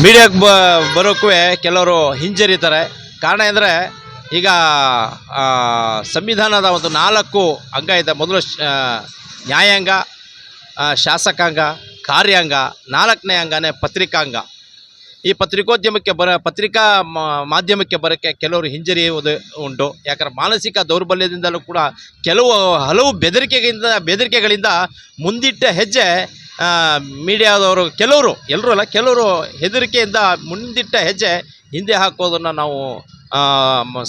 ಮೀಡಿಯಾಕ್ಕೆ ಬರೋಕ್ಕೂ ಕೆಲವರು ಹಿಂಜರಿತಾರೆ. ಕಾರಣ ಅಂದರೆ ಈಗ ಸಂವಿಧಾನದ ಒಂದು 4 ಅಂಗ ಇದೆ. ಮೊದಲು ನ್ಯಾಯಾಂಗ, ಶಾಸಕಾಂಗ, ಕಾರ್ಯಾಂಗ, 4ನೇ ಅಂಗನೇ ಪತ್ರಿಕಾಂಗ. ಈ ಪತ್ರಿಕೋದ್ಯಮಕ್ಕೆ ಪತ್ರಿಕಾ ಮಾಧ್ಯಮಕ್ಕೆ ಬರೋಕ್ಕೆ ಕೆಲವರು ಹಿಂಜರಿಯುವುದು ಉಂಟು. ಯಾಕಂದರೆ ಮಾನಸಿಕ ದೌರ್ಬಲ್ಯದಿಂದಲೂ ಕೂಡ ಹಲವು ಬೆದರಿಕೆಗಳಿಂದ ಮುಂದಿಟ್ಟ ಹೆಜ್ಜೆ ಮೀಡಿಯಾದವರು ಕೆಲವರು, ಎಲ್ಲರೂ ಅಲ್ಲ, ಕೆಲವರು ಹೆದರಿಕೆಯಿಂದ ಮುಂದಿಟ್ಟ ಹೆಜ್ಜೆ ಹಿಂದೆ ಹಾಕೋದನ್ನು ನಾವು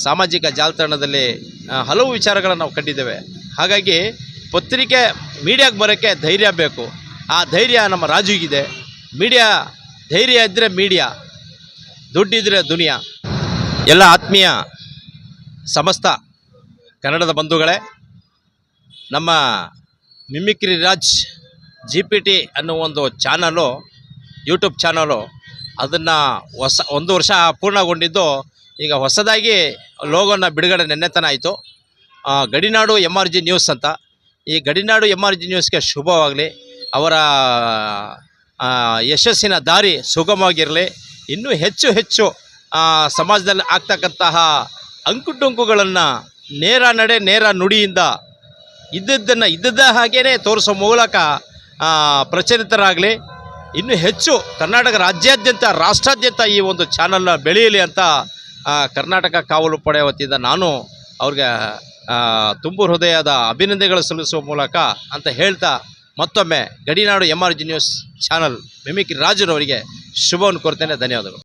ಸಾಮಾಜಿಕ ಜಾಲತಾಣದಲ್ಲಿ ಹಲವು ವಿಚಾರಗಳನ್ನು ನಾವು ಕಂಡಿದ್ದೇವೆ. ಹಾಗಾಗಿ ಮೀಡಿಯಾಗೆ ಬರೋಕ್ಕೆ ಧೈರ್ಯ ಬೇಕು. ಆ ಧೈರ್ಯ ನಮ್ಮ ರಾಜುಗಿದೆ. ಧೈರ್ಯ ಇದ್ದರೆ ಮೀಡಿಯಾ, ದುಡ್ಡಿದ್ರೆ ದುನಿಯಾ. ಎಲ್ಲ ಆತ್ಮೀಯ ಸಮಸ್ತ ಕನ್ನಡದ ಬಂಧುಗಳೇ, ನಮ್ಮ ಮಿಮಿಕ್ರಿ ರಾಜ್ GPT ಅನ್ನೋ ಒಂದು ಯೂಟ್ಯೂಬ್ ಚಾನಲು ಅದನ್ನು 1 ವರ್ಷ ಪೂರ್ಣಗೊಂಡಿದ್ದು. ಈಗ ಹೊಸದಾಗಿ ಲೋಗೋನ ಬಿಡುಗಡೆ ನೆನ್ನೆತನ ಆಯಿತು. ಗಡಿನಾಡು MRG ನ್ಯೂಸ್ ಅಂತ. ಈ ಗಡಿನಾಡು MRG ನ್ಯೂಸ್ಗೆ ಶುಭವಾಗಲಿ. ಅವರ ಯಶಸ್ಸಿನ ದಾರಿ ಸುಗಮವಾಗಿರಲಿ. ಇನ್ನೂ ಹೆಚ್ಚು ಸಮಾಜದಲ್ಲಿ ಆಗ್ತಕ್ಕಂತಹ ಅಂಕುಡೊಂಕುಗಳನ್ನು ನೇರ ನಡೆ ನೇರ ನುಡಿಯಿಂದ ಇದ್ದದ್ದ ಹಾಗೇ ತೋರಿಸೋ ಮೂಲಕ ಪ್ರಚಲಿತರಾಗಲಿ. ಇನ್ನೂ ಹೆಚ್ಚು ಕರ್ನಾಟಕ ರಾಜ್ಯಾದ್ಯಂತ ರಾಷ್ಟ್ರಾದ್ಯಂತ ಈ ಒಂದು ಚಾನಲ್ನ ಬೆಳೆಯಲಿ ಅಂತ ಕರ್ನಾಟಕ ಕಾವಲು ಪಡೆ ವತಿಯಿಂದ ನಾನು ಅವ್ರಿಗೆ ತುಂಬು ಹೃದಯದ ಅಭಿನಂದನೆಗಳು ಸಲ್ಲಿಸುವ ಮೂಲಕ ಅಂತ ಹೇಳ್ತಾ, ಮತ್ತೊಮ್ಮೆ ಗಡಿನಾಡು MRG ನ್ಯೂಸ್ ಚಾನಲ್ ಮಿಮಿಕ್ರಿ ರಾಜರವರಿಗೆ ಶುಭವನ್ನು ಕೋರ್ತೇನೆ. ಧನ್ಯವಾದಗಳು.